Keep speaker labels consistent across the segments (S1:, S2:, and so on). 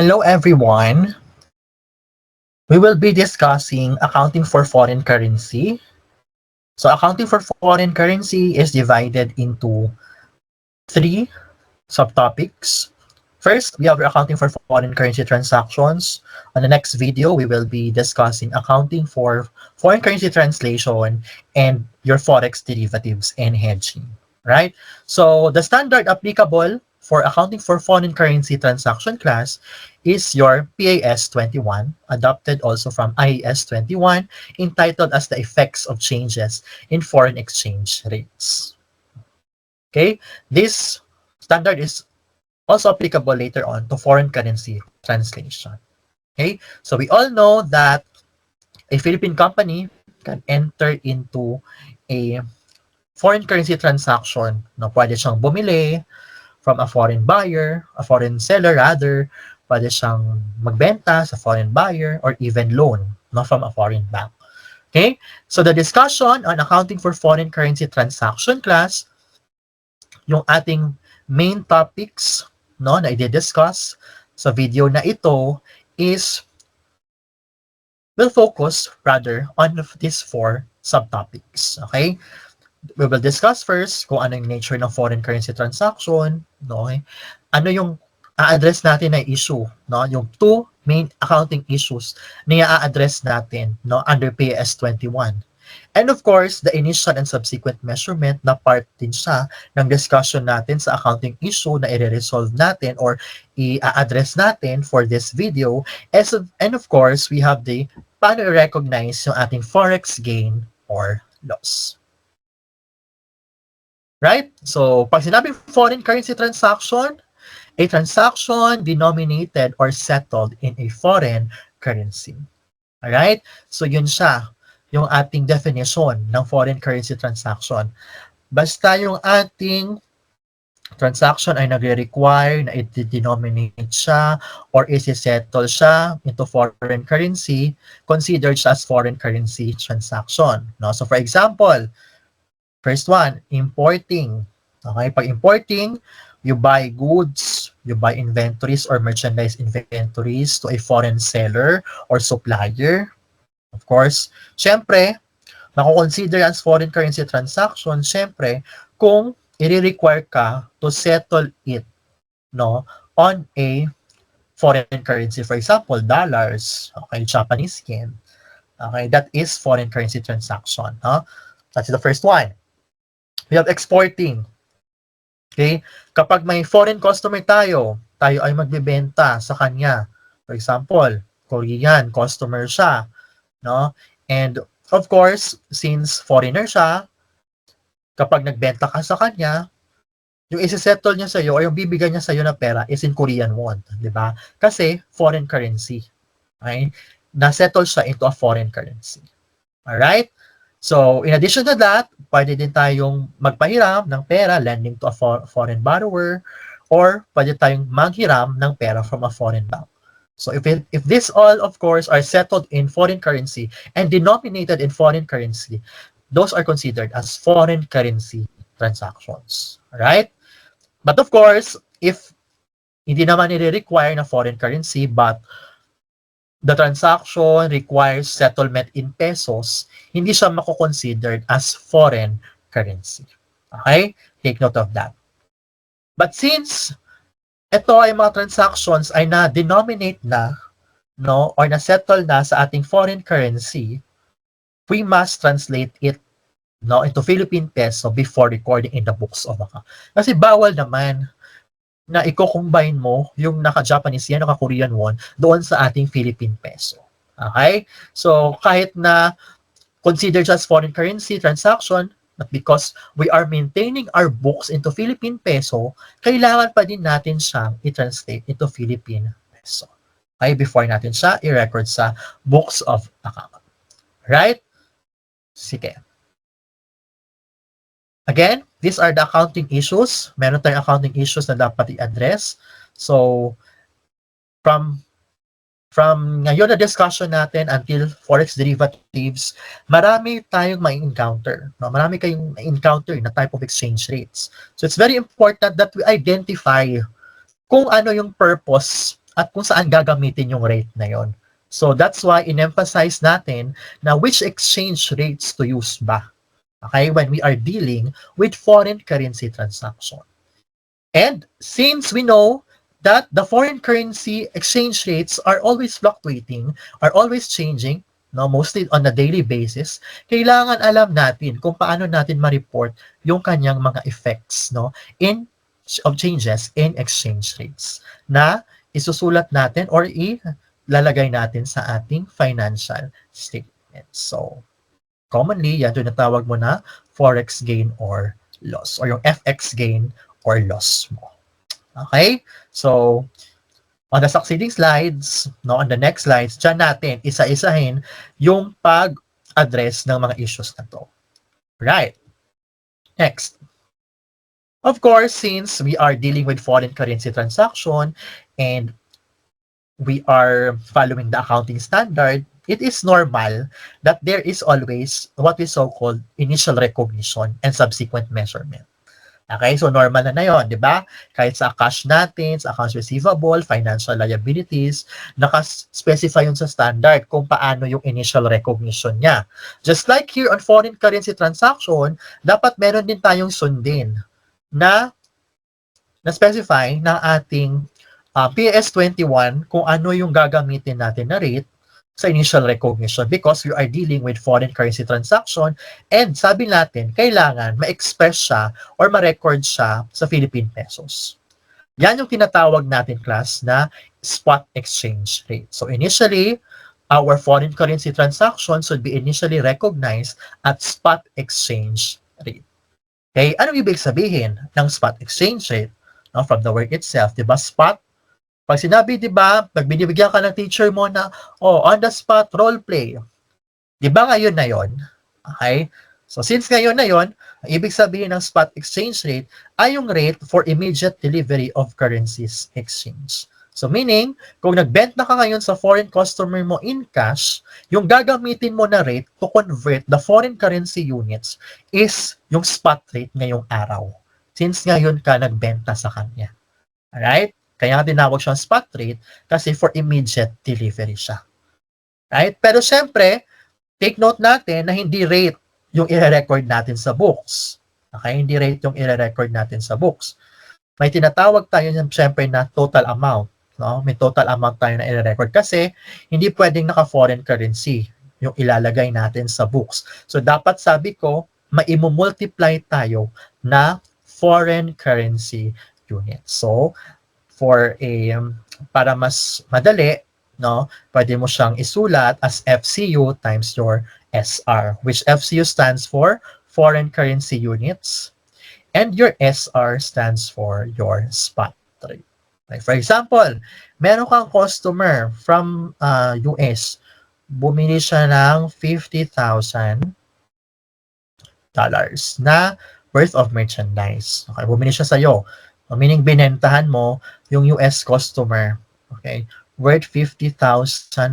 S1: Hello everyone. We will be discussing accounting for foreign currency. So accounting for foreign currency is divided into three subtopics. First, we have accounting for foreign currency transactions. On the next video, we will be discussing accounting for foreign currency translation and your forex derivatives and hedging, right? So the standard applicable for accounting for foreign currency transaction class is your PAS 21, adopted also from IAS 21, entitled as the effects of changes in foreign exchange rates. Okay, this standard is also applicable later on to foreign currency translation. Okay, so we all know that a Philippine company can enter into a foreign currency transaction. No, pwede siyang bumili from a foreign buyer, a foreign seller rather, pwede siyang magbenta sa foreign buyer or even loan no, from a foreign bank. Okay, so the discussion on accounting for foreign currency transaction class, yung ating main topics no, na i-discuss sa video na ito is will focus rather on these four subtopics. Okay? We will discuss first kung ano yung nature ng foreign currency transaction, no? Okay? Ano yung a-address natin na issue, no? Yung two main accounting issues na i-address natin, no, under PAS 21. And of course, the initial and subsequent measurement na part din siya ng discussion natin sa accounting issue na i-resolve natin or i-address natin for this video. And of course, we have the paano i-recognize yung ating forex gain or loss. Right? So, pag sinabing foreign currency transaction, a transaction denominated or settled in a foreign currency. Alright? So, yun siya, yung ating definition ng foreign currency transaction. Basta yung ating transaction ay nagre-require na i-denominate siya or isi-settle siya into foreign currency, considered siya as foreign currency transaction. No? So, for example, first one, importing. Okay, pag importing, you buy goods, you buy inventories or merchandise inventories to a foreign seller or supplier. Of course, syempre, mako-consider as foreign currency transaction, syempre, kung i-require ka to settle it, no, on a foreign currency. For example, dollars, okay, Japanese yen. Okay, that is foreign currency transaction. Huh? That's the first one. We have exporting. Okay? Kapag may foreign customer tayo ay magbebenta sa kanya. For example, Korean customer siya, no? And of course, since foreigner siya, kapag nagbenta ka sa kanya, yung isi-settle niya sa iyo o yung bibigyan niya sa iyo na pera is in Korean won, 'di ba? Kasi foreign currency. Okay? Na-settle siya into a foreign currency. All right? So, in addition to that, pwede din tayong magpahiram ng pera, lending to a foreign borrower, or pwede tayong manghiram ng pera from a foreign bank. So, if this all, of course, are settled in foreign currency and denominated in foreign currency, those are considered as foreign currency transactions. Right? But of course, if hindi naman nire-require na foreign currency, but the transaction requires settlement in pesos, hindi siya mako-considered as foreign currency. Okay? Take note of that. But since ito ay mga transactions ay na-denominate na, no, or na-settle na sa ating foreign currency, we must translate it, no, into Philippine peso before recording in the books of account. Kasi bawal naman na i-combine mo yung naka-Japanese yen, naka-Korean won doon sa ating Philippine peso. Okay? So, kahit na considered as foreign currency transaction, but because we are maintaining our books into Philippine peso, kailangan pa din natin siyang i-translate into Philippine peso. Okay? Before natin siya i-record sa books of account. Right? Sige. Again, these are the accounting issues. Meron tayong accounting issues na dapat i-address. So, from ngayon na discussion natin until forex derivatives, marami tayong ma-encounter. No? Marami kayong ma-encounter na type of exchange rates. So, it's very important that we identify kung ano yung purpose at kung saan gagamitin yung rate na yon. So that's why in-emphasize natin na which exchange rates to use ba. Okay, when we are dealing with foreign currency transaction. And since we know that the foreign currency exchange rates are always fluctuating, are always changing, no, mostly on a daily basis, kailangan alam natin kung paano natin ma-report yung kanyang mga effects, no, in of changes in exchange rates na isusulat natin or ilalagay natin sa ating financial statement. So, commonly, yan tinatawag mo na forex gain or loss or yung FX gain or loss mo. Okay? So, on the succeeding slides, no, on the next slides, dyan natin isa-isahin yung pag-address ng mga issues na to. Right. Next. Of course, since we are dealing with foreign currency transaction and we are following the accounting standard, it is normal that there is always what we so-called initial recognition and subsequent measurement. Okay, so normal na yun, di ba? Kahit sa cash natin, sa accounts receivable, financial liabilities, naka-specify yun sa standard kung paano yung initial recognition niya. Just like here on foreign currency transaction, dapat meron din tayong sundin na na-specify ng ating PS21 kung ano yung gagamitin natin na rate sa initial recognition because we are dealing with foreign currency transaction and sabi natin, kailangan ma-express siya or ma-record siya sa Philippine pesos. Yan yung tinatawag natin, class, na spot exchange rate. So initially, our foreign currency transaction should be initially recognized at spot exchange rate. Okay, ano ibig sabihin ng spot exchange rate? No, from the word itself, di ba, spot. Pag sinabi, di ba, pag binibigyan ka ng teacher mo na, on the spot role play, di ba ngayon na yon? Okay? So, since ngayon na yon, ang ibig sabihin ng spot exchange rate ay yung rate for immediate delivery of currencies exchange. So, meaning, kung nagbenta ka ngayon sa foreign customer mo in cash, yung gagamitin mo na rate to convert the foreign currency units is yung spot rate ngayong araw. Since ngayon ka nagbenta sa kanya. Alright? Kaya nga tinawag siyang spot rate kasi for immediate delivery siya. Right? Pero syempre, take note natin na hindi rate yung i-record natin sa books. Okay? Hindi rate yung i-record natin sa books. May tinatawag tayo niyan syempre na total amount. No? May total amount tayo na i-record kasi hindi pwedeng naka-foreign currency yung ilalagay natin sa books. So dapat sabi ko, maimumultiply tayo na foreign currency unit. So, para mas madali, no, pwede mo siyang isulat as FCU times your SR, which FCU stands for foreign currency units and your SR stands for your spot rate. Like for example, meron kang customer from US, bumili siya ng $50,000 na worth of merchandise. Okay, bumili siya sa'yo. Meaning, binentahan mo yung US customer, okay, worth $50,000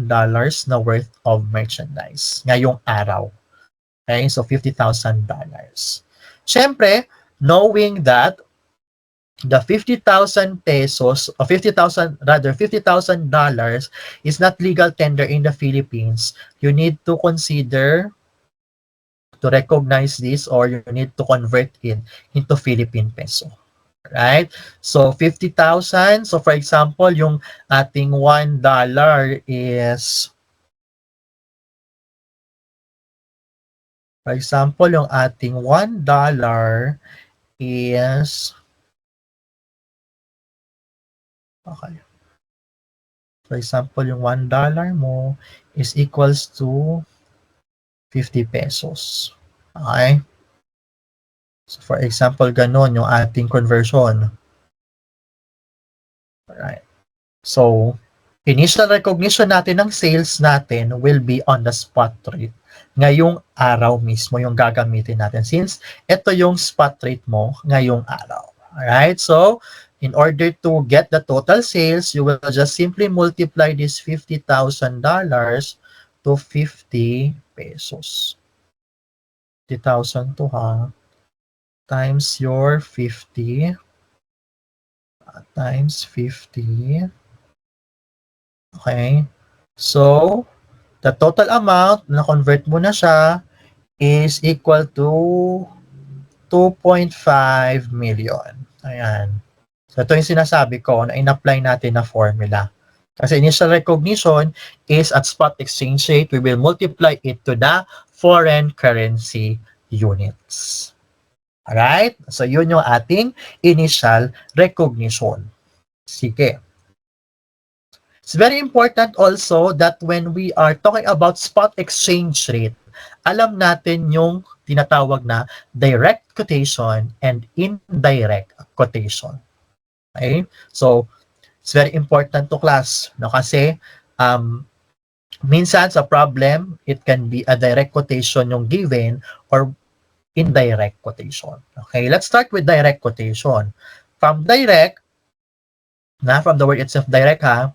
S1: na worth of merchandise ngayong araw. Okay, so $50,000. Siyempre, knowing that the 50,000 pesos, or $50,000 is not legal tender in the Philippines, you need to consider to recognize this or you need to convert it into Philippine peso. Right? So, 50,000. So, for example, yung ating $1 is, for example, yung ating $1 is, okay. For example, yung $1 mo is equals to 50 pesos. Okay? So, for example, ganun yung ating conversion. Alright. So, initial recognition natin ng sales natin will be on the spot rate. Ngayong araw mismo yung gagamitin natin since ito yung spot rate mo ngayong araw. Alright? So, in order to get the total sales, you will just simply multiply this $50,000 to 50 pesos. 50,000 to times your 50 times 50 Okay? So, the total amount na convert mo na siya is equal to 2.5 million. Ayan. So, ito yung sinasabi ko na in-apply natin na formula. Kasi initial recognition is at spot exchange rate, we will multiply it to the foreign currency units. Alright? So, yun yung ating initial recognition. Sige. It's very important also that when we are talking about spot exchange rate, alam natin yung tinatawag na direct quotation and indirect quotation. Okay? So, it's very important to class, no? Kasi minsan sa problem, it can be a direct quotation yung given or indirect quotation. Okay, let's start with direct quotation. From direct, from the word itself, direct ha,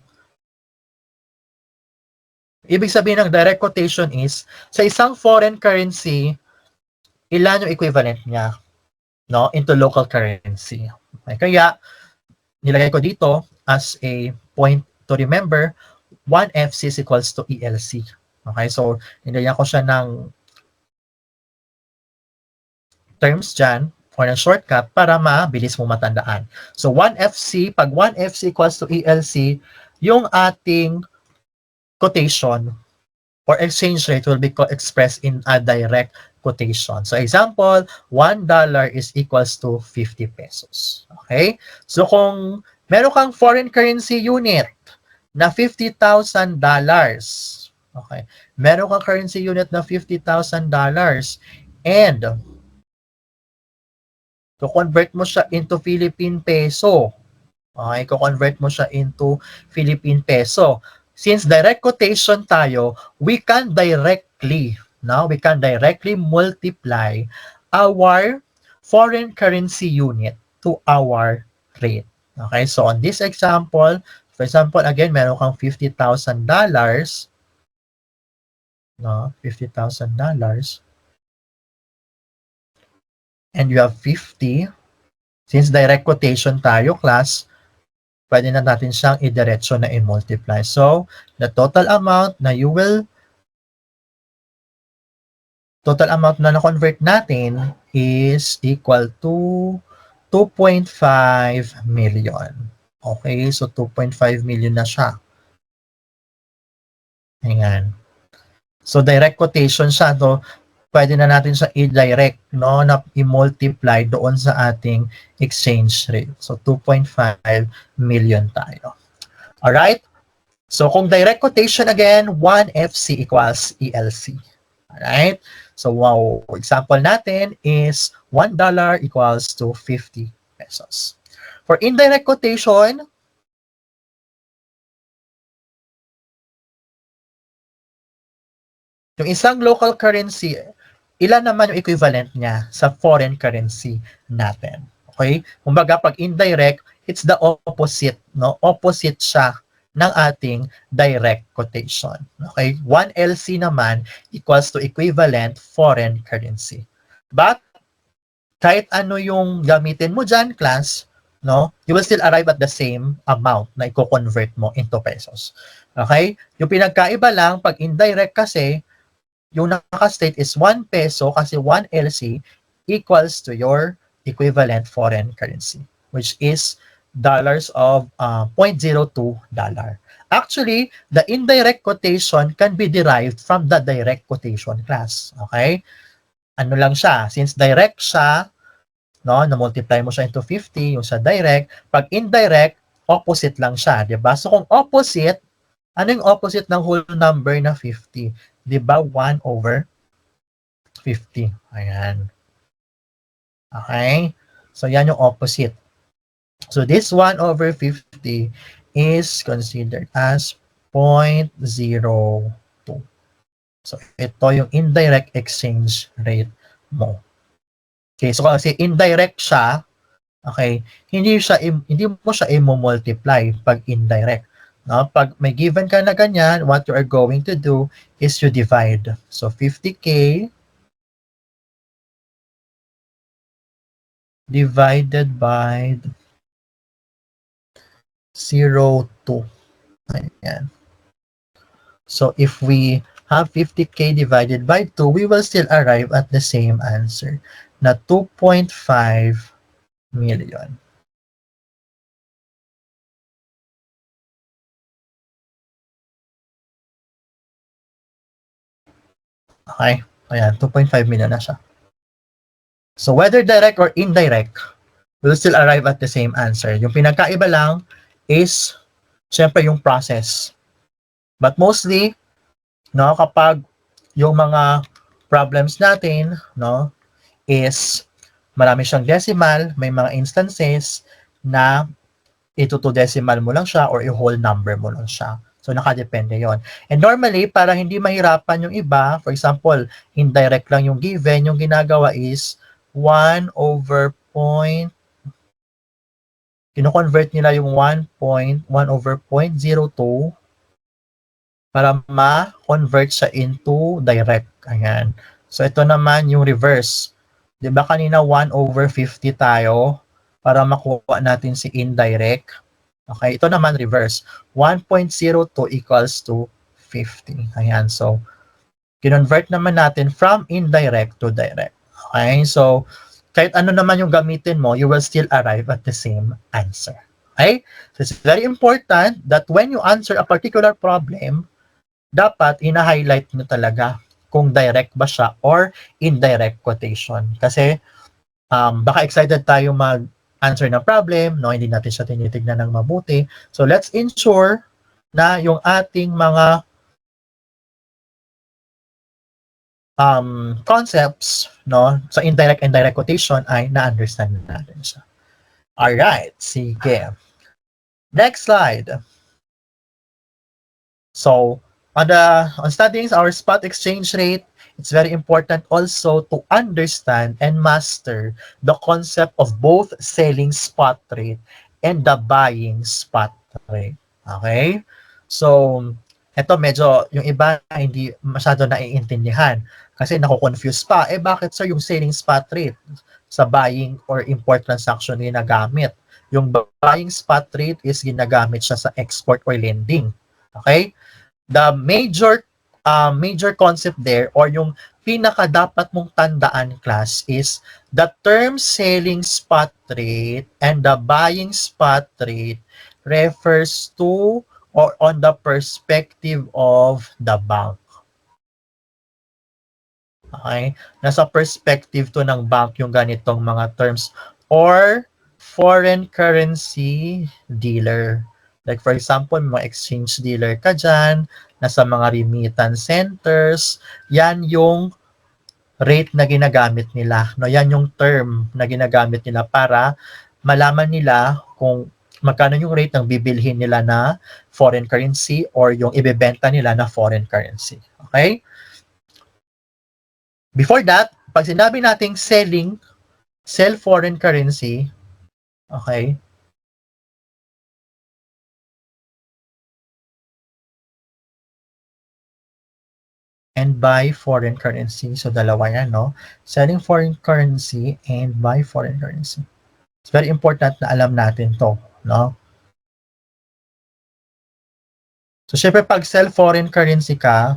S1: ibig sabihin ng direct quotation is, sa isang foreign currency, ilan yung equivalent niya, no, into local currency. Okay, kaya, nilagay ko dito as a point to remember, 1FC is equals to ELC. Okay, so, nilagyan ko siya ng terms dyan or ng shortcut para mabilis mo matandaan. So, 1FC, pag 1FC equals to ELC, yung ating quotation or exchange rate will be expressed in a direct quotation. So, example, $1 is equals to 50 pesos. Okay? So, kung meron kang foreign currency unit na $50,000, okay, meron kang currency unit na $50,000 and convert mo siya into Philippine peso. Okay, convert mo siya into Philippine peso. Since direct quotation tayo, we can directly, we can directly multiply our foreign currency unit to our rate. Okay, so on this example, for example, again, meron kang $50,000, no, $50,000, and you have 50. Since direct quotation tayo, class, pwede na natin siyang idiretso na i-multiply. So, the total amount na total amount na na-convert natin is equal to 2.5 million. Okay, so 2.5 million na siya. Ayan. So, direct quotation siya. So, pwede na natin siya i-direct, no, na i-multiply doon sa ating exchange rate. So, 2.5 million tayo. Alright? So, kung direct quotation again, 1FC equals ELC. Alright? So, wow, example natin is $1 equals to 50 pesos. For indirect quotation, yung isang local currency, ilan naman yung equivalent niya sa foreign currency natin. Okay? Kumbaga, pag indirect, it's the opposite, no? Opposite siya ng ating direct quotation. Okay? 1LC naman equals to equivalent foreign currency. But, kahit ano yung gamitin mo dyan, class, no? You will still arrive at the same amount na i-convert mo into pesos. Okay? Yung pinagkaiba lang, pag indirect kasi, yung naka-state is 1 peso kasi 1 LC equals to your equivalent foreign currency, which is dollars of 0.02 dollar. Actually, the indirect quotation can be derived from the direct quotation class. Okay? Ano lang siya, since direct siya, no, na-multiply mo siya into 50, yung sa direct, pag indirect, opposite lang siya, di ba? So kung opposite, ano yung opposite ng whole number na 50? Di ba 1 over 50. Ayan. Okay? So, yan yung opposite. So, this 1 over 50 is considered as 0.02. So, ito yung indirect exchange rate mo. Okay, so kasi indirect siya, okay, hindi mo siya i-multiply pag indirect. No? Pag may given ka na ganyan, what you are going to do is you divide. So, 50K divided by 0.2. Ayan. So if we have 50K divided by 2, we will still arrive at the same answer na 2.5 million. Okay? Ayan, 2.5 million na siya. So whether direct or indirect, we'll still arrive at the same answer. Yung pinagkaiba lang is, syempre, yung process. But mostly, no, kapag yung mga problems natin, no, is marami siyang decimal, may mga instances na ito decimal mo lang siya or i-whole number mo lang siya. So, nakadepende yon. And normally, para hindi mahirapan yung iba, for example, indirect lang yung given, yung ginagawa is 1 over point, kino-convert nila yung 1 over 0.02 para ma-convert siya into direct. Ayan. So, ito naman yung reverse. Di ba kanina 1 over 50 tayo para makuha natin si indirect? Okay, ito naman reverse. 1.02 equals to 50. Ayan, so, kinonvert naman natin from indirect to direct. Okay, so, kahit ano naman yung gamitin mo, you will still arrive at the same answer. Okay? So, it's very important that when you answer a particular problem, dapat ina-highlight nyo talaga kung direct ba siya or indirect quotation. Kasi baka excited tayo mag-answer ng problem, no, hindi natin siya tinitignan ng mabuti. So let's ensure na yung ating mga concepts, no, sa indirect and direct quotation ay na-understand natin siya. Alright, sige. Next slide. So, on studying our spot exchange rate, it's very important also to understand and master the concept of both selling spot rate and the buying spot rate. Okay? So, eto medyo yung iba hindi masyado naiintindihan kasi nako-confuse pa. Eh bakit sir yung selling spot rate sa buying or import transaction ginagamit? Yung buying spot rate is ginagamit siya sa export or lending. Okay? The major concept there or yung pinaka dapat mong tandaan class is the term selling spot rate and the buying spot rate refers to or on the perspective of the bank. Okay? Nasa perspective to ng bank yung ganitong mga terms or foreign currency dealer. Like for example, mga exchange dealer ka dyan, nasa mga remittance centers, yan yung rate na ginagamit nila. No, yan yung term na ginagamit nila para malaman nila kung magkano yung rate ng bibilhin nila na foreign currency or yung ibebenta nila na foreign currency. Okay? Before that, pag sinabi nating sell foreign currency, okay, and buy foreign currency. So, dalawa yan, no? Selling foreign currency and buy foreign currency. It's very important na alam natin to, no? So, syempre, pag sell foreign currency ka,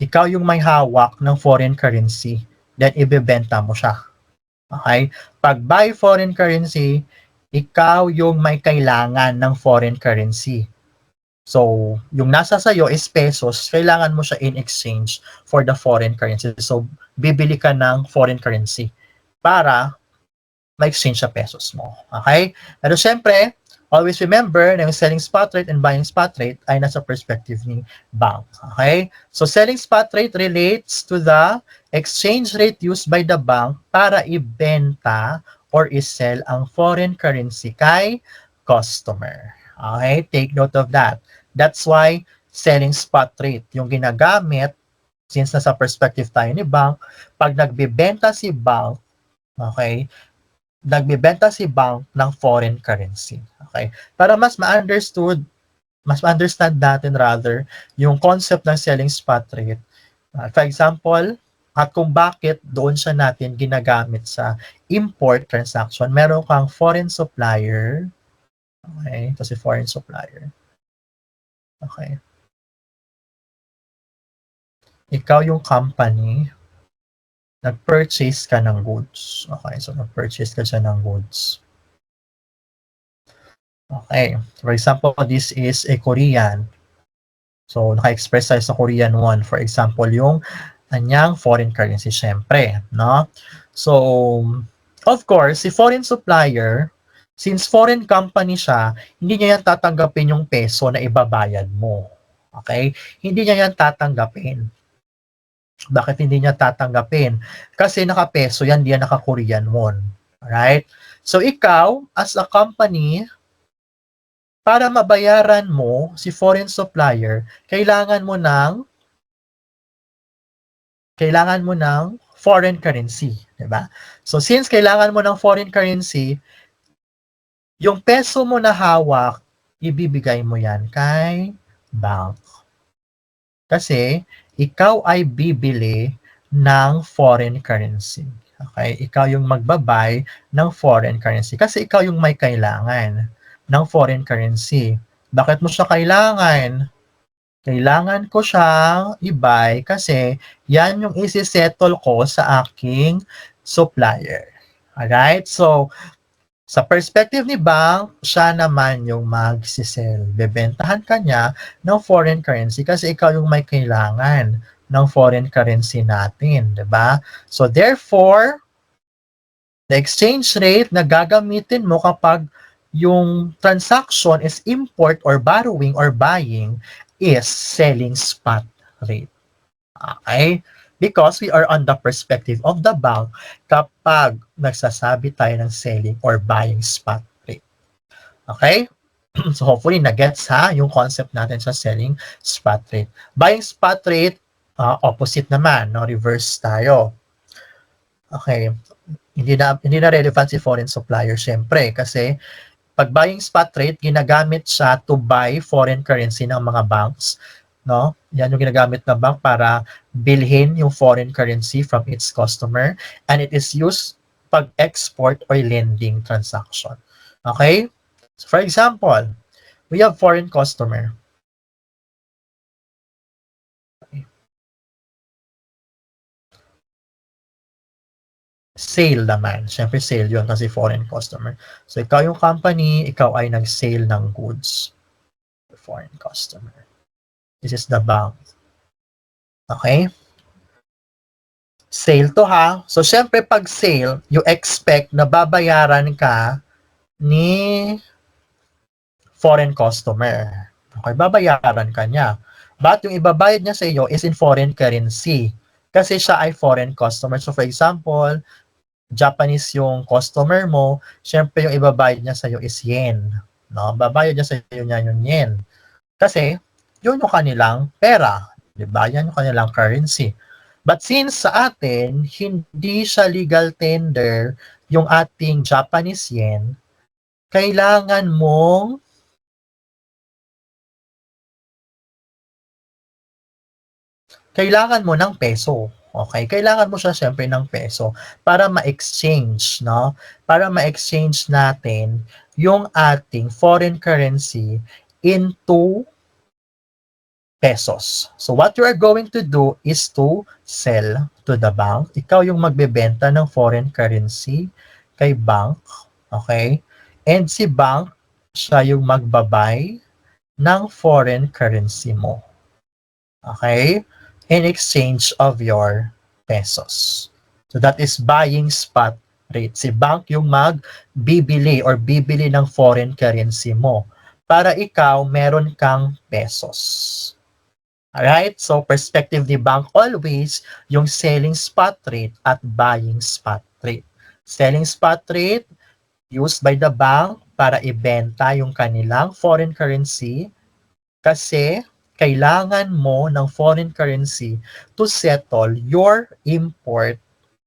S1: ikaw yung may hawak ng foreign currency, then ibebenta mo siya. Okay? Pag buy foreign currency, ikaw yung may kailangan ng foreign currency. So, yung nasa sa'yo is pesos, kailangan mo siya in exchange for the foreign currency. So, bibili ka ng foreign currency para ma-exchange sa pesos mo. Okay? Pero syempre, always remember na yung selling spot rate and buying spot rate ay nasa perspective ni bank. Okay? So, selling spot rate relates to the exchange rate used by the bank para ibenta or isell ang foreign currency kay customer. Okay? Take note of that. That's why selling spot rate yung ginagamit since nasa perspective tayo ni bank, pag nagbebenta si bank, okay, nagbebenta si bank ng foreign currency. Okay? Para mas ma-understand natin rather yung concept ng selling spot rate. For example, at kung bakit doon siya natin ginagamit sa import transaction, meron kang foreign supplier. Okay? Ito si foreign supplier. Okay. ikaw yung company, nag-purchase ka ng goods. Okay, so nag-purchase ka siya ng goods. Okay, for example, this is a Korean. So, naka-express tayo sa Korean won. For example, yung kanyang foreign currency, syempre, no? So, of course, si foreign supplier, since foreign company siya, hindi niya yan tatanggapin yung peso na ibabayad mo. Okay? Hindi niya yan tatanggapin. Bakit hindi niya tatanggapin? Kasi naka-peso yan, di yan naka-Korean won. Alright? So, ikaw, as a company, para mabayaran mo si foreign supplier, kailangan mo ng foreign currency, 'di ba? So since kailangan mo ng foreign currency, yung peso mo na hawak, ibibigay mo 'yan kay bank. Kasi ikaw ay bibili ng foreign currency. Okay? Ikaw yung magbabay ng foreign currency kasi ikaw yung may kailangan ng foreign currency. Bakit mo siya kailangan? Kailangan ko siyang i-buy kasi yan yung isi-settle ko sa aking supplier. Alright? So, sa perspective ni bank, siya naman yung mag-sell. Bebentahan ka niya ng foreign currency kasi ikaw yung may kailangan ng foreign currency natin. Diba? So, therefore, the exchange rate na gagamitin mo kapag yung transaction is import or borrowing or buying is selling spot rate. Okay? Because we are on the perspective of the bank kapag nagsasabi tayo ng selling or buying spot rate. Okay? So hopefully na-gets ha yung concept natin sa selling spot rate. Buying spot rate, opposite naman, no? Reverse tayo. Okay. Hindi na relevant si foreign supplier syempre kasi pag buying spot rate, ginagamit siya to buy foreign currency ng mga banks, no? Yan yung ginagamit ng bank para bilhin yung foreign currency from its customer and it is used pag export or lending transaction. Okay? So for example, we have foreign customer. Sale naman. Siyempre sale yun kasi foreign customer. So ikaw yung company, ikaw ay nag-sale ng goods. Foreign customer. This is the bank. Okay? Sale to ha. So syempre pag sale, you expect na babayaran ka ni foreign customer. Okay, babayaran ka niya. But yung ibabayad niya sa iyo is in foreign currency. Kasi siya ay foreign customer. So for example, Japanese yung customer mo, syempre yung ibabayad niya sa iyo is yen. No? Babayad niya sa iyo niya yung yen. Kasi yun yung kanilang pera. Diba? Yan yung kanilang currency. But since sa atin, hindi siya legal tender yung ating Japanese yen, kailangan mong kailangan mo ng peso. Okay? Kailangan mo siya siyempre ng peso para ma-exchange, no? Para ma-exchange natin yung ating foreign currency into pesos. So what you are going to do is to sell to the bank. Ikaw yung magbebenta ng foreign currency kay bank. Okay? And si bank, siya yung magbabay ng foreign currency mo. Okay? In exchange of your pesos. So that is buying spot rate. Si bank yung magbibili or bibili ng foreign currency mo para ikaw meron kang pesos. Alright? So perspective ni bank always yung selling spot rate at buying spot rate. Selling spot rate used by the bank para ibenta yung kanilang foreign currency kasi kailangan mo ng foreign currency to settle your import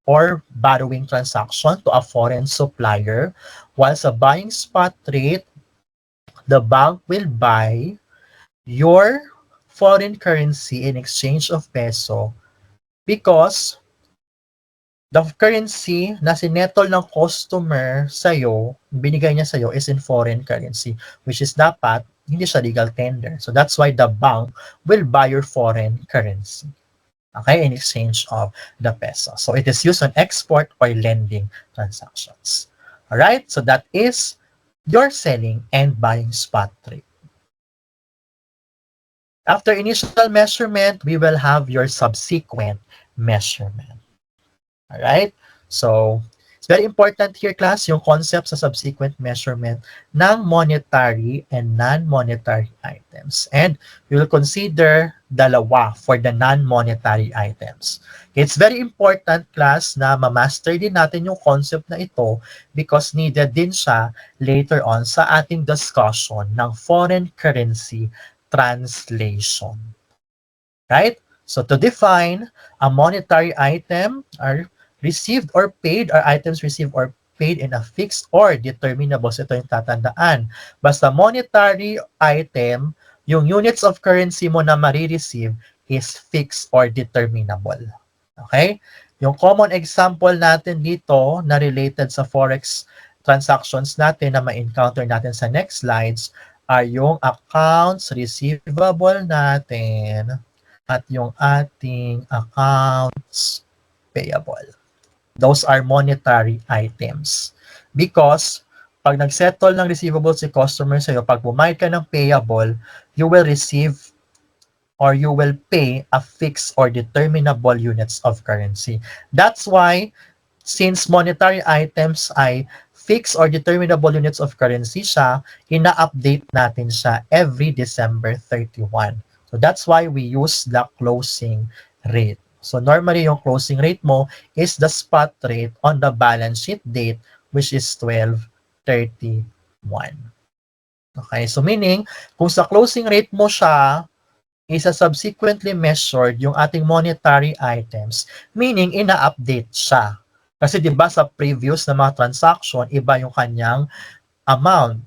S1: or borrowing transaction to a foreign supplier, while sa buying spot rate, the bank will buy your foreign currency in exchange of peso because the currency na sinettle ng customer sa'yo, binigay niya sa'yo is in foreign currency, which is dapat hindi siya legal tender. So that's why the bank will buy your foreign currency. Okay, in exchange of the peso. So it is used on export or lending transactions. All right, so that is your selling and buying spot trade. After initial measurement, we will have your subsequent measurement. All right? So, it's very important here, class, yung concept sa subsequent measurement ng monetary and non-monetary items. And we will consider dalawa for the non-monetary items. It's very important, class, na ma-master din natin yung concept na ito because needed din siya later on sa ating discussion ng foreign currency translation. Right? So to define a monetary item are received or paid are items received or paid in a fixed or determinable. So ito yung tatandaan. Basta monetary item, yung units of currency mo na marireceive is fixed or determinable. Okay? Yung common example natin dito na related sa forex transactions natin na ma-encounter natin sa next slides are yung accounts receivable natin at yung ating accounts payable. Those are monetary items. Because pag nag-settle ng receivable si customer sa'yo, pag bumayad ka ng payable, you will receive or you will pay a fixed or determinable units of currency. That's why, since monetary items ay fixed or determinable units of currency siya, ina-update natin siya every December 31. So that's why we use the closing rate. So normally yung closing rate mo is the spot rate on the balance sheet date, which is 12/31. Okay, so meaning, kung sa closing rate mo siya, is subsequently measured yung ating monetary items, meaning ina-update siya. Kasi 'di ba sa previous na mga transaction, iba yung kanyang amount.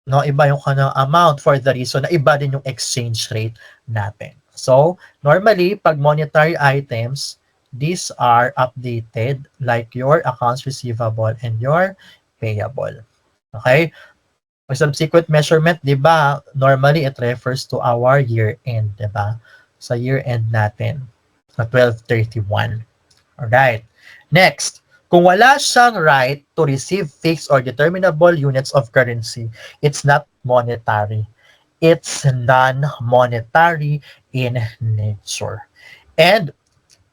S1: No, iba yung kanyang amount for the reason na iba din yung exchange rate natin. So, normally pag monetary items, these are updated like your accounts receivable and your payable. Okay? Pag subsequent measurement, 'di ba, normally it refers to our year end, 'di ba? Sa year end natin, sa 12/31. Alright. Next, kung wala siyang right to receive fixed or determinable units of currency, it's not monetary. It's non-monetary in nature. And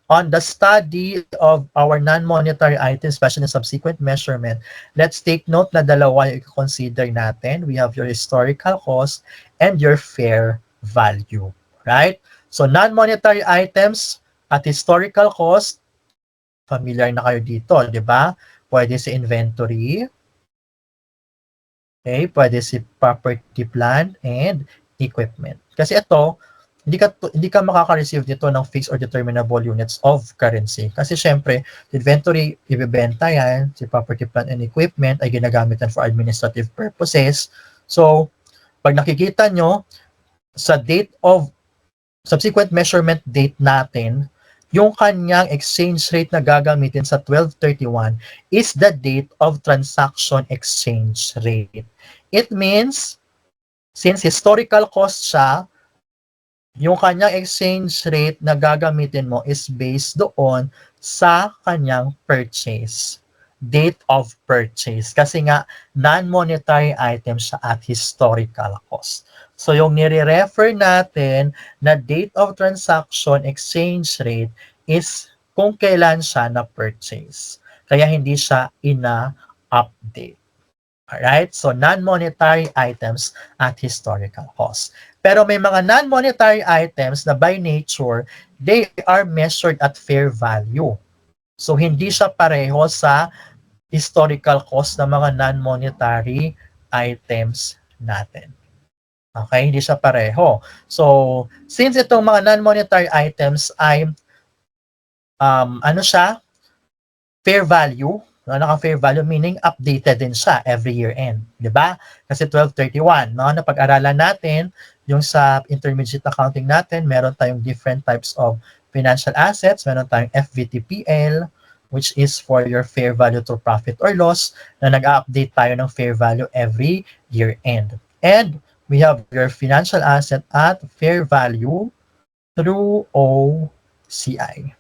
S1: on the study of our non-monetary items, especially in subsequent measurement, let's take note na dalawa yung consider natin. We have your historical cost and your fair value. Right? So non-monetary items at historical cost, familiar na kayo dito, di ba? Pwede si inventory, okay? Pwede si property, plant, and equipment. Kasi ito, hindi ka makaka-receive dito ng fixed or determinable units of currency. Kasi syempre, inventory, ibebenta yan, si property, plant, and equipment ay ginagamitan for administrative purposes. So, pag nakikita nyo, sa date of subsequent measurement date natin, yung kanyang exchange rate na gagamitin sa 12/31 is the date of transaction exchange rate. It means, since historical cost siya, yung kanyang exchange rate na gagamitin mo is based doon sa kanyang purchase. Date of purchase. Kasi nga, non-monetary item siya at historical cost. So, yung nire-refer natin na date of transaction exchange rate is kung kailan siya na-purchase. Kaya hindi siya ina-update. Alright? So, non-monetary items at historical cost. Pero may mga non-monetary items na by nature, they are measured at fair value. So, hindi siya pareho sa historical cost ng mga non-monetary items natin. Okay, hindi siya pareho. So, since itong mga non-monetary items ay ano siya, fair value, no? Naka-fair value meaning updated din siya every year end, 'di ba? Kasi 12/31, no? Napag-aralan natin yung sa intermediate accounting natin, meron tayong different types of financial assets, meron tayong FVTPL, which is for your fair value to profit or loss, na nag-update tayo ng fair value every year end. And we have your financial asset at fair value through OCI. CI.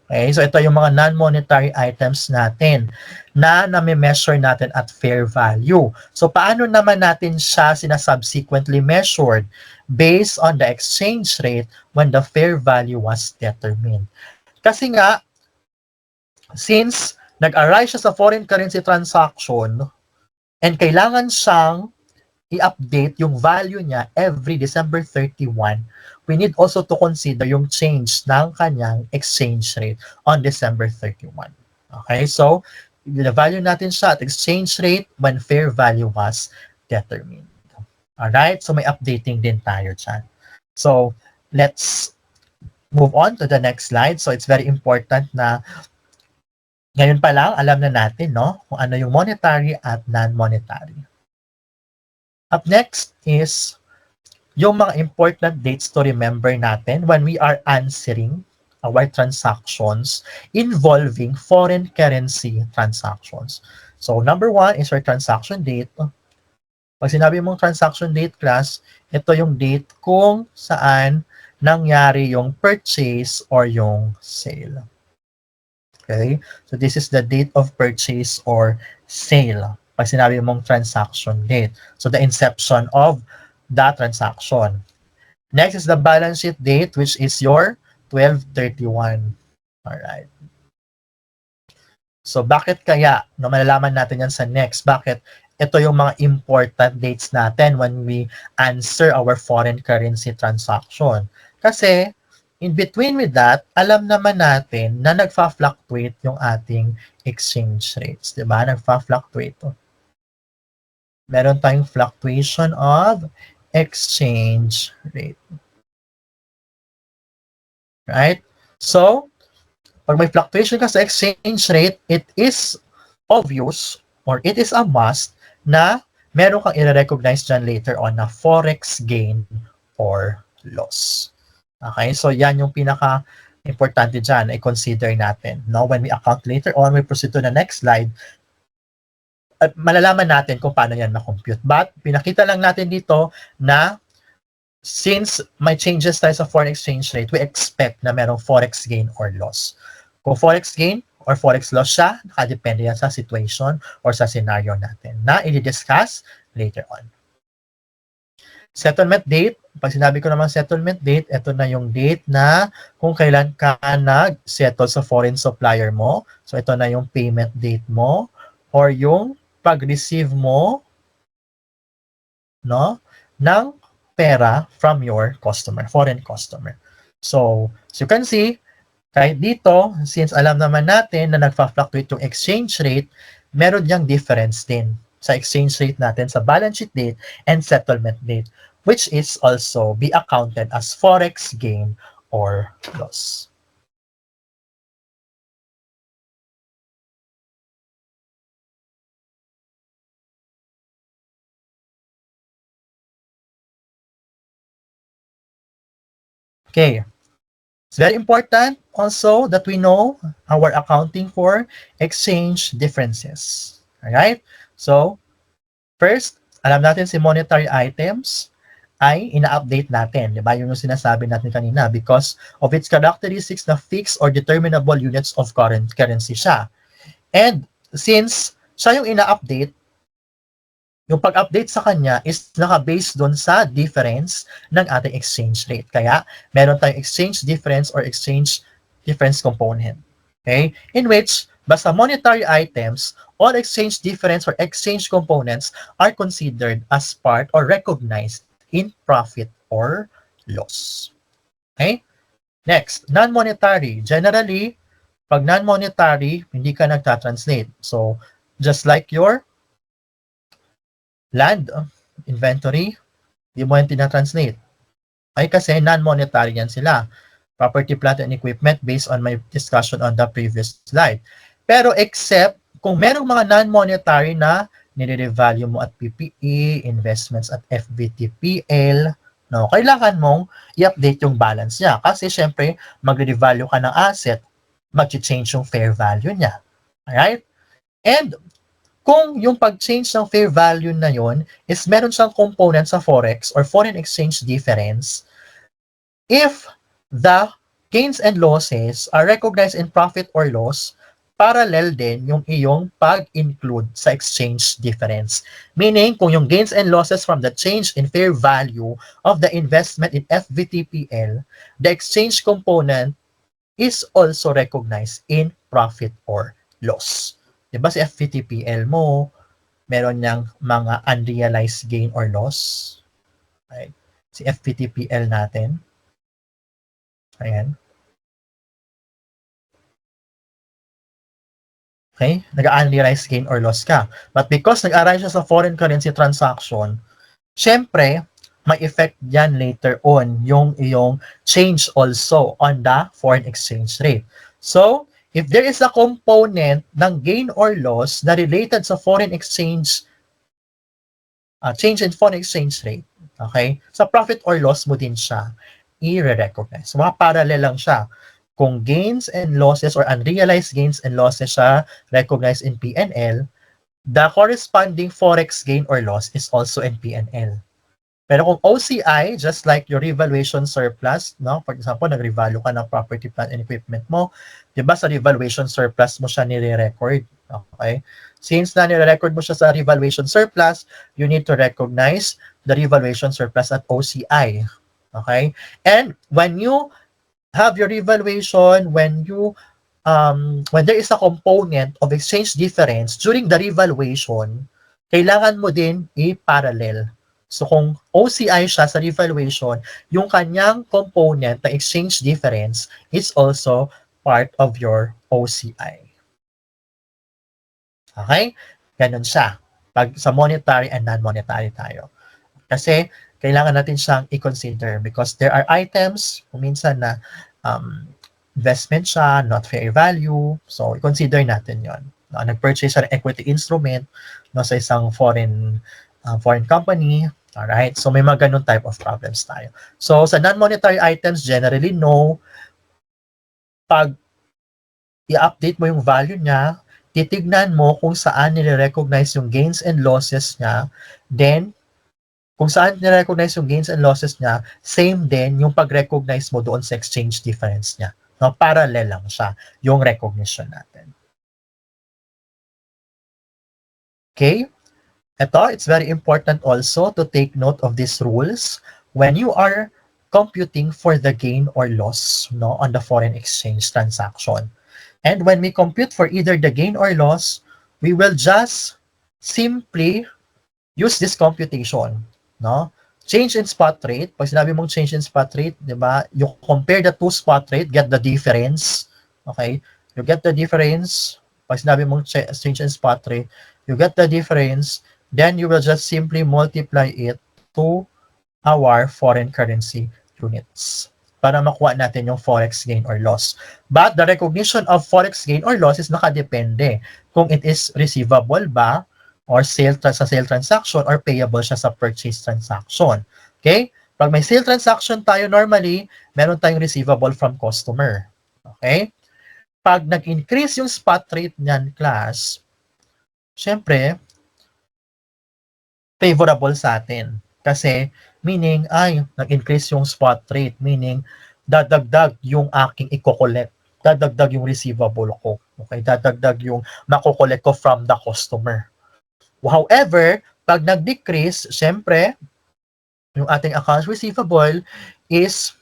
S1: Okay, so ito yung mga non-monetary items natin na nami-measure natin at fair value. So paano naman natin siya sinasubsequently measured? Based on the exchange rate when the fair value was determined. Kasi nga, since nag-arise siya sa foreign currency transaction and kailangan siyang i-update yung value niya every December 31, we need also to consider yung change ng kanyang exchange rate on December 31. Okay, so the value natin siya at exchange rate when fair value was determined. Alright, so may updating din tayo dyan. So, let's move on to the next slide. So, it's very important na ngayon pa lang, alam na natin, no, kung ano yung monetary at non-monetary. Up next is yung mga important dates to remember natin when we are answering our transactions involving foreign currency transactions. So, number 1 is your transaction date. Pag sinabi mong transaction date class, ito yung date kung saan nangyari yung purchase or yung sale. Okay? So, this is the date of purchase or sale. Pag sinabi mong transaction date. So, the inception of the transaction. Next is the balance sheet date, which is your 12/31. Alright. So, bakit kaya? No, malalaman natin yan sa next. Bakit? Ito yung mga important dates natin when we answer our foreign currency transaction. Kasi, in between with that, alam naman natin na nagfa-fluctuate yung ating exchange rates. Diba? Nagfa-fluctuate. Meron tayong fluctuation of exchange rate. Right? So, pag may fluctuation ka sa exchange rate, it is obvious or it is a must na meron kang i-recognize dyan later on na forex gain or loss. Okay? So, yan yung pinaka-importante dyan, i-consider natin. No? When we account later on, we proceed to the next slide, at malalaman natin kung paano yan ma-compute. But, pinakita lang natin dito na since may changes tayo sa foreign exchange rate, we expect na merong forex gain or loss. Kung forex gain or forex loss siya, nakadepende yan sa situation or sa scenario natin na i-discuss later on. Settlement date, pag sinabi ko naman settlement date, ito na yung date na kung kailan ka nag-settle sa foreign supplier mo. So ito na yung payment date mo or yung pag-receive mo, no, ng pera from your customer, foreign customer. So, as you can see, kahit dito, since alam naman natin na nagfa-fluctuate yung exchange rate, meron diyang difference din sa exchange rate natin sa balance sheet date and settlement date, which is also be accounted as forex gain or loss. Okay. It's very important also that we know our accounting for exchange differences. Alright? So, first, alam natin si monetary items ay ina-update natin. Diba? Yun yung sinasabi natin kanina because of its characteristics na fixed or determinable units of currency siya. And since siya yung ina-update, yung pag-update sa kanya is naka-based doon sa difference ng ating exchange rate. Kaya, meron tayong exchange difference or exchange difference component. Okay? In which, basta monetary items, all exchange difference or exchange components are considered as part or recognized in profit or loss. Okay? Next, non-monetary. Generally, pag non-monetary, hindi ka nagtatranslate. So, just like your land, inventory, di mo yan tinatranslate. Ay kasi non-monetary yan sila. Property, plant, and equipment based on my discussion on the previous slide. Pero except kung merong mga non-monetary na nire-revalue mo at PPE, investments at FVTPL, no, kailangan mong i-update yung balance niya. Kasi syempre, magre-revalue ka ng asset, mag-change yung fair value niya. Alright? And kung yung pag-change ng fair value na yon is meron siyang component sa forex or foreign exchange difference, if the gains and losses are recognized in profit or loss, parallel din yung iyong pag-include sa exchange difference. Meaning, kung yung gains and losses from the change in fair value of the investment in FVTPL, the exchange component is also recognized in profit or loss. Diba si FVTPL mo, meron niyang mga unrealized gain or loss. Okay. Si FVTPL natin. Ayan. Okay? Nag-unrealized gain or loss ka. But because nag-arise siya sa foreign currency transaction, syempre, may effect yan later on yung iyong change also on the foreign exchange rate. So, if there is a component ng gain or loss na related sa foreign exchange, change in foreign exchange rate, okay, sa profit or loss mo din siya i-recognize. So, mga parallel lang siya. Kung gains and losses or unrealized gains and losses siya recognized in P&L, the corresponding forex gain or loss is also in P&L. Pero kung OCI, just like your revaluation surplus, no? For example, nag-revalue ka ng property, plant, and equipment mo, di ba sa revaluation surplus mo siya nire-record? Okay? Since na nire-record mo siya sa revaluation surplus, you need to recognize the revaluation surplus at OCI. Okay? And when you have your revaluation, when there is a component of exchange difference during the revaluation, kailangan mo din i-parallel. So kung OCI siya sa revaluation, yung kanyang component na exchange difference is also part of your OCI. Okay? Ganun siya. Pag sa monetary and non-monetary tayo. Kasi kailangan natin siyang i-consider because there are items kung minsan na investment siya, not fair value. So, i-consider natin yon. Nag-purchase siya ng equity instrument no, sa isang foreign company. Alright? So, may mga ganun type of problems tayo. So, sa non-monetary items, generally, no. Pag i-update mo yung value niya, titignan mo kung saan nire-recognize yung gains and losses niya. Then, kung saan nire-recognize yung gains and losses niya, same din yung pag-recognize mo doon sa exchange difference niya. No, parallel lang siya yung recognition natin. Okay? Ito, it's very important also to take note of these rules when you are computing for the gain or loss no, on the foreign exchange transaction. And when we compute for either the gain or loss, we will just simply use this computation. No? Change in spot rate. Pag sinabi mong change in spot rate, di ba, you compare the two spot rate, get the difference. Okay? You get the difference. Pag sinabi mong change in spot rate, you get the difference. Then you will just simply multiply it to our foreign currency units para makuha natin yung forex gain or loss. But the recognition of forex gain or loss is nakadepende kung it is receivable ba or sa sale transaction or payable siya sa purchase transaction. Okay? Pag may sale transaction tayo normally, meron tayong receivable from customer. Okay? Pag nag-increase yung spot rate niyan, class, syempre, favorable sa atin. Kasi, meaning, ay, nag-increase yung spot rate. Meaning, dadagdag yung aking i-collect. Dadagdag yung receivable ko. Okay? Dadagdag yung mako-collect ko from the customer. However, pag nag-decrease, syempre, yung ating accounts receivable is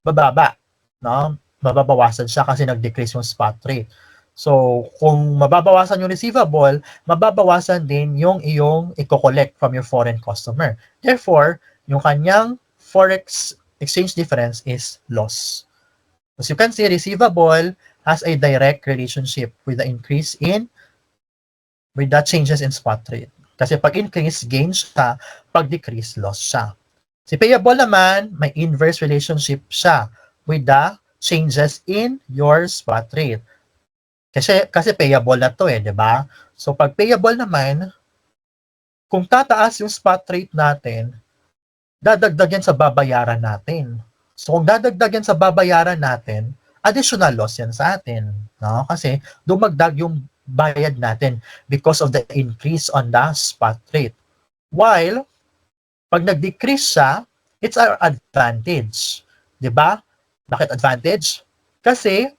S1: bababa. No? Mababawasan siya kasi nag-decrease yung spot rate. So, kung mababawasan yung receivable, mababawasan din yung iyong i-collect from your foreign customer. Therefore, yung kanyang forex exchange difference is loss. As you can see, receivable has a direct relationship with the increase in with the changes in spot rate. Kasi pag increase, gain siya. Pag decrease, loss siya. Si payable naman, may inverse relationship siya with the changes in your spot rate. Kasi payable na to di ba? So pag payable naman, kung tataas yung spot rate natin, dadagdag yan sa babayaran natin. So kung dadagdag yan sa babayaran natin, additional loss yan sa atin. No? Kasi dumagdag yung bayad natin because of the increase on the spot rate. While, pag nag-decrease siya, it's our advantage. Di ba? Bakit advantage? Kasi,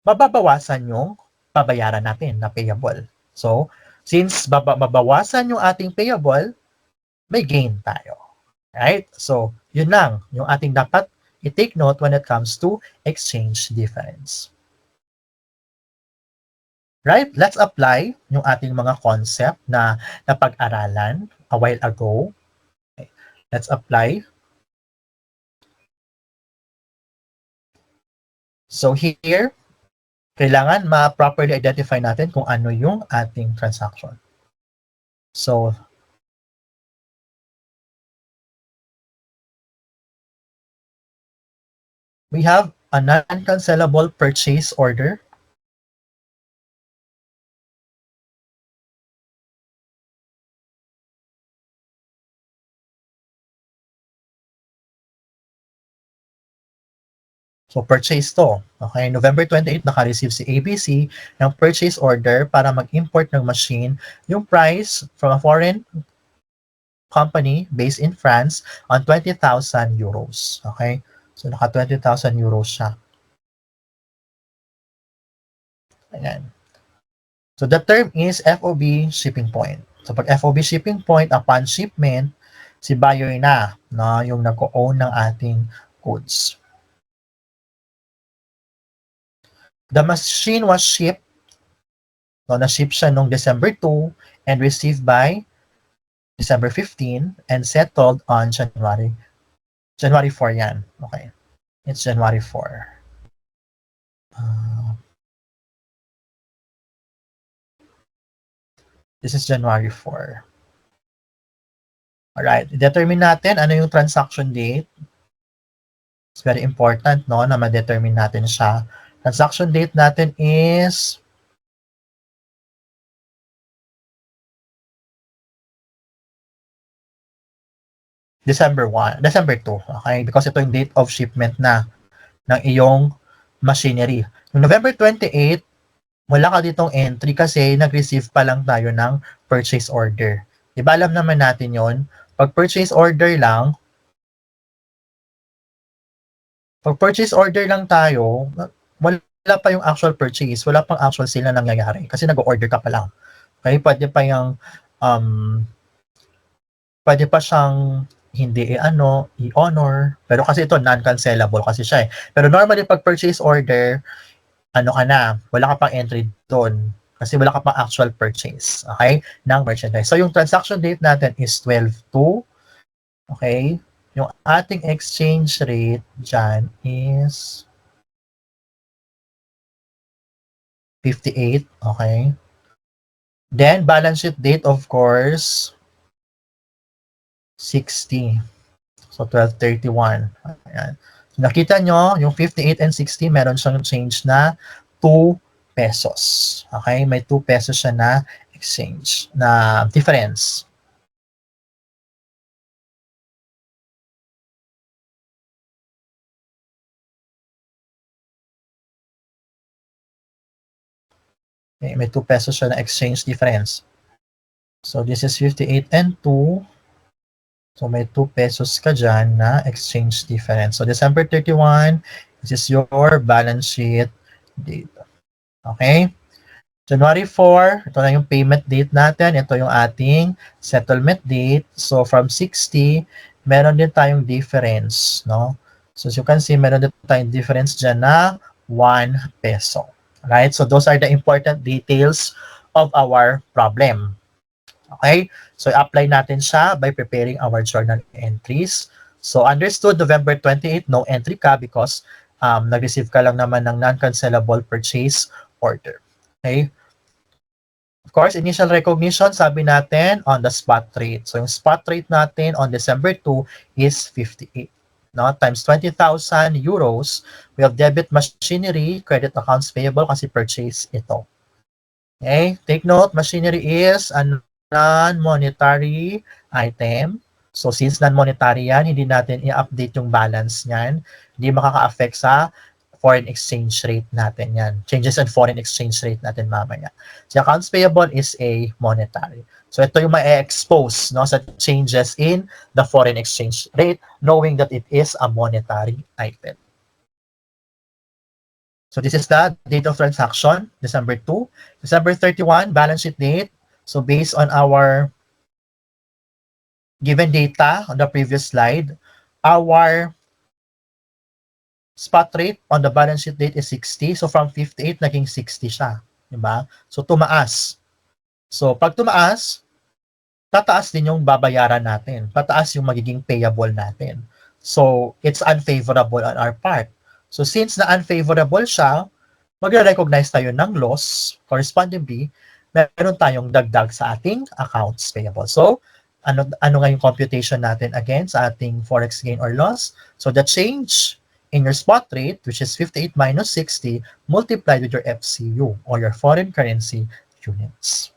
S1: mababawasan yung babayaran natin na payable. So, since mabawasan yung ating payable, may gain tayo. Right? So, yun lang yung ating dapat i-take note when it comes to exchange difference. Right? Let's apply yung ating mga concept na napag-aralan a while ago. Okay. Let's apply. So here, kailangan ma-properly identify natin kung ano yung ating transaction. So, we have a non-cancelable purchase order. So, purchase to. Okay, November 28, naka-receive si ABC ng purchase order para mag-import ng machine. Yung price from a foreign company based in France on 20,000 euros. Okay, so naka 20,000 euros siya. Ayan. So, the term is FOB shipping point. So, pag FOB shipping point, upon shipment, si buyer na, no, yung nag-own ng ating goods. The machine was shipped, no, na-ship siya noong December 2 and received by December 15 and settled on January 4 yan. Okay. It's January 4. This is January 4. Alright. Determine natin ano yung transaction date. It's very important, no, na ma-determine natin siya. Transaction date natin is December 2. Okay? Because ito yung date of shipment na ng iyong machinery. Yung November 28, wala ka ditong entry kasi nag-receive pa lang tayo ng purchase order. Diba alam naman natin yon? Pag purchase order lang tayo, wala pa yung actual purchase, wala pang actual sale na nangyayari kasi nag-order ka pa lang. Okay? Pwede pa siyang hindi i-honor. Pero kasi ito, non-cancelable kasi siya eh. Pero normally, pag purchase order, wala ka pang entry doon. Kasi wala ka pang actual purchase, okay, ng merchandise. So, yung transaction date natin is 12/2. Okay? Yung ating exchange rate dyan is 58. Okay? Then, balance sheet date, of course, 60. So, 12/31. Ayan. So, nakita nyo, yung 58 and 60, meron siyang change na 2 pesos. Okay? May 2 pesos siya na exchange, na difference. Okay, may 2 pesos siya na exchange difference. So, this is 58 and 2. So, may 2 pesos ka dyan na exchange difference. So, December 31, this is your balance sheet date. Okay? January 4, ito na yung payment date natin. Ito yung ating settlement date. So, from 60, meron din tayong difference, no? So, as you can see, meron din tayong difference dyan na 1 peso. Right? So, those are the important details of our problem. Okay? So, apply natin siya by preparing our journal entries. So, understood, November 28, no entry ka because nag-receive ka lang naman ng non-cancelable purchase order. Okay? Of course, initial recognition, sabi natin, on the spot rate. So, yung spot rate natin on December 2 is 58. No? Times 20,000 euros. We have debit machinery, credit accounts payable kasi purchase ito. Okay? Take note, machinery is a non-monetary item. So, since non-monetary yan, hindi natin i-update yung balance niyan. Hindi makaka-affect sa foreign exchange rate natin yan. Changes in foreign exchange rate natin mamaya. So, accounts payable is a monetary. So, ito yung ma-expose, no, sa changes in the foreign exchange rate knowing that it is a monetary item. So this is the date of transaction, December 2. December 31, balance sheet date. So based on our given data on the previous slide, our spot rate on the balance sheet date is 60. So from 58, naging 60 siya. Diba? So tumaas. So pag tumaas, tataas din yung babayaran natin. Tataas yung magiging payable natin. So it's unfavorable on our part. So since na unfavorable siya, magre-recognize tayo ng loss. Correspondingly, meron tayong dagdag sa ating accounts payable. So, ano nga yung computation natin again sa ating forex gain or loss? So, the change in your spot rate, which is 58 minus 60, multiplied with your FCU or your foreign currency units.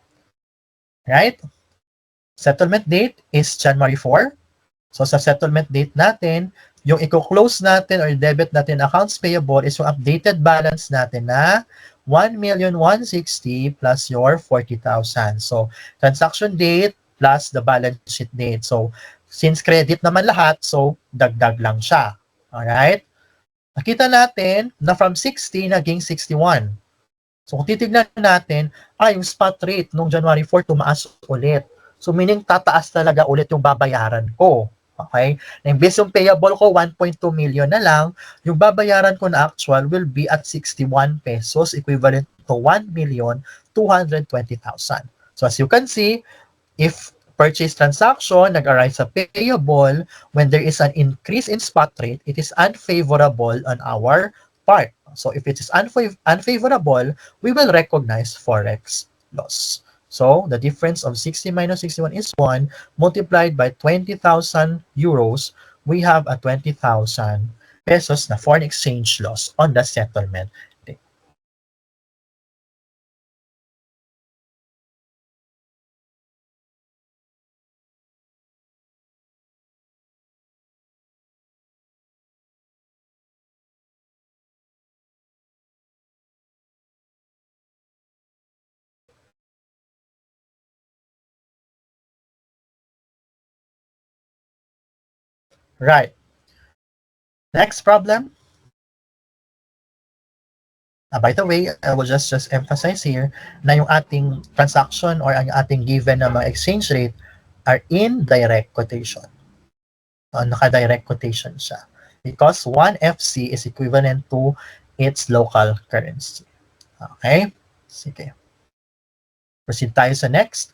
S1: Right? Settlement date is January 4. So, sa settlement date natin, yung i-close natin or debit natin accounts payable is yung updated balance natin na 1,160,000 plus your 40,000. So, transaction date plus the balance sheet date. So, since credit naman lahat, so dagdag lang siya. Alright? Nakita natin na from 60 naging 61. So, kung titignan natin, yung spot rate nung January 4 tumaas ulit. So, meaning tataas talaga ulit yung babayaran ko. Okay? Na imbes yung payable ko, 1.2 million na lang, yung babayaran ko na actual will be at 61 pesos, equivalent to 1,220,000. So as you can see, if purchase transaction nag-arise sa payable, when there is an increase in spot rate, it is unfavorable on our part. So if it is unfavorable, we will recognize forex loss. So, the difference of 60 minus 61 is 1, multiplied by 20,000 euros, we have a 20,000 pesos na foreign exchange loss on the settlement date. Right. Next problem. By the way, I will just emphasize here na yung ating transaction or ang ating given na mga exchange rate are in direct quotation. Naka-direct quotation siya. Because 1 FC is equivalent to its local currency. Okay? Sige. Proceed tayo sa next.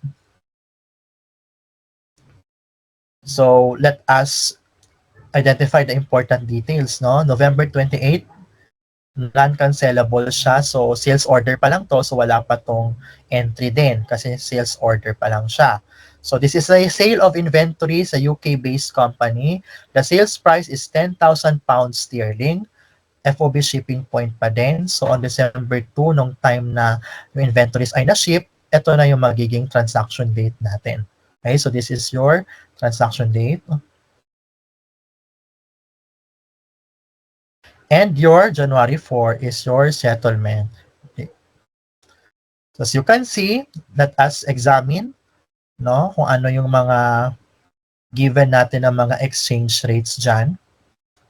S1: So, let us identify the important details, no? November 28, non-cancelable siya. So, sales order pa lang to. So, wala pa tong entry din kasi sales order pa lang siya. So, this is a sale of inventory sa UK-based company. The sales price is 10,000 pounds sterling. FOB shipping point pa din. So, on December 2, nung time na yung inventories ay na-ship, ito na yung magiging transaction date natin. Okay, so this is your transaction date. And your January 4 is your settlement date. So, as you can see, let us examine, no, kung ano yung mga given natin ng mga exchange rates dyan.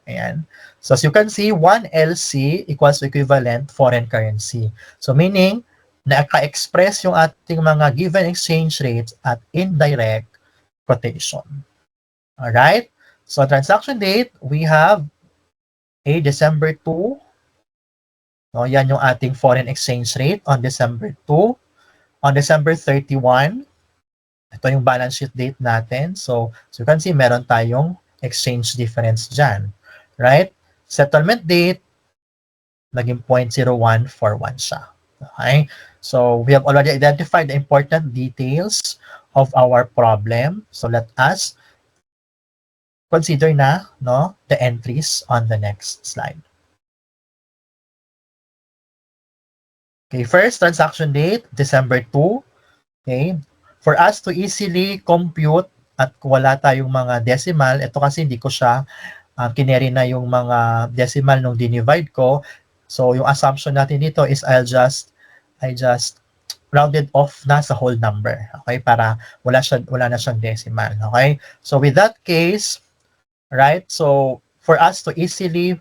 S1: Ayan. So, as you can see, 1 LC equals equivalent foreign currency. So, meaning, naka-express yung ating mga given exchange rates at indirect quotation. Alright? So, transaction date, we have a December 2. No, yan yung ating foreign exchange rate on December 2. On December 31, ito yung balance sheet date natin. So you can see, meron tayong exchange difference dyan. Right? Settlement date, naging 0.0141 siya. Okay? So we have already identified the important details of our problem. So let us consider na, no, the entries on the next slide. Okay, first transaction date, December 2. Okay? For us to easily compute at wala tayong mga decimal, ito kasi hindi ko siya kineri na yung mga decimal nung dinivide ko. So, yung assumption natin dito is I just rounded off na sa whole number. Okay? Para wala na siyang decimal. Okay? So, with that case, right? So, for us to easily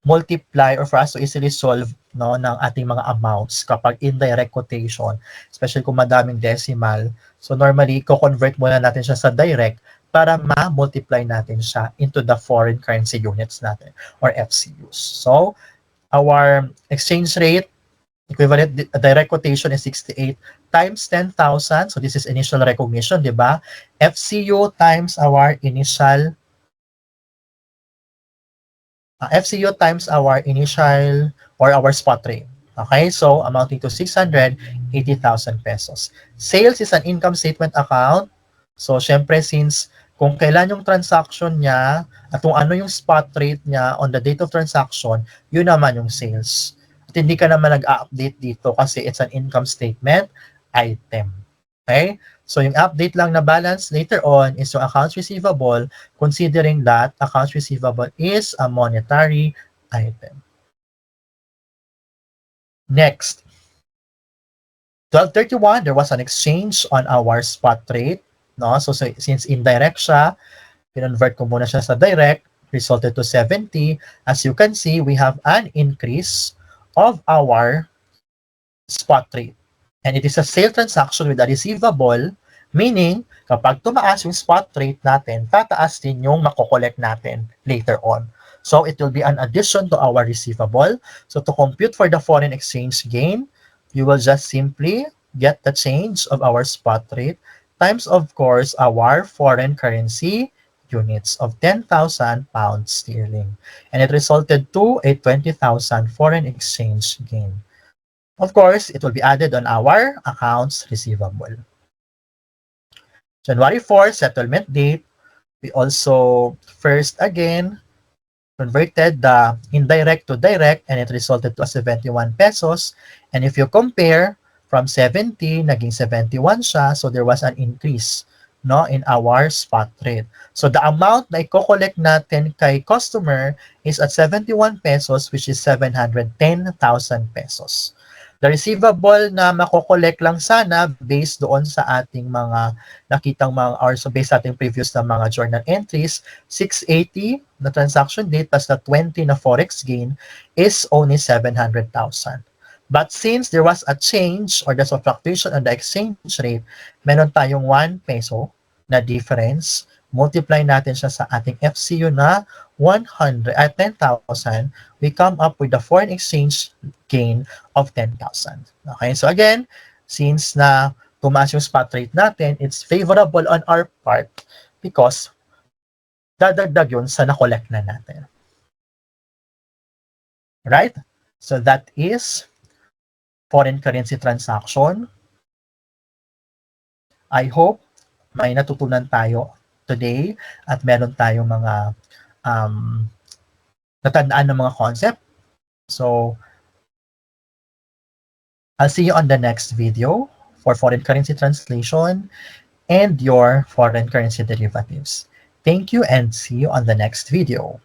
S1: multiply or for us to easily solve no ng ating mga amounts kapag indirect quotation, especially kung madaming decimal. So normally, ko-convert muna natin siya sa direct para ma-multiply natin siya into the foreign currency units natin or FCUs. So our exchange rate equivalent direct quotation is 68 times 10,000. So this is initial recognition, di ba? FCU times our initial FCU times our initial or our spot rate. Okay, so amounting to 680,000 pesos. Sales is an income statement account. So, syempre, since kung kailan yung transaction niya at kung ano yung spot rate niya on the date of transaction, yun naman yung sales. At hindi ka naman nag-update dito kasi it's an income statement item. Okay? So, yung update lang na balance later on is yung accounts receivable, considering that accounts receivable is a monetary item. Next, 1231, there was an exchange on our spot rate. No? So since indirect siya, convert ko muna siya sa direct, resulted to 70. As you can see, we have an increase of our spot rate. And it is a sale transaction with a receivable, meaning kapag tumaas yung spot rate natin, tataas din yung makokollect natin later on. So it will be an addition to our receivable. So to compute for the foreign exchange gain, you will just simply get the change of our spot rate times, of course, our foreign currency units of 10,000 pounds sterling. And it resulted to a 20,000 foreign exchange gain. Of course, it will be added on our accounts receivable. January 4, settlement date. We also first again converted the indirect to direct and it resulted to 71 pesos. And if you compare from 70, naging 71 siya, so there was an increase no in our spot rate. So the amount na i-collect natin kay customer is at 71 pesos, which is 710,000 pesos. The receivable na makokollect lang sana based doon sa ating mga nakitang mga or so based sa ating previous na mga journal entries, 680 na transaction date plus the 20 na forex gain is only 700,000. But since there was a change or there's a fluctuation on the exchange rate, meron tayong 1 peso na difference. Multiply natin siya sa ating FCU na 10,000, we come up with the foreign exchange gain of 10,000. Okay, so again, since na tumaas yung spot rate natin, it's favorable on our part because dadagdag yun sa na-collect na natin. Right? So that is foreign currency transaction. I hope may natutunan tayo today at meron tayong mga natandaan ng mga concept. So, I'll see you on the next video for foreign currency translation and your foreign currency derivatives. Thank you and see you on the next video.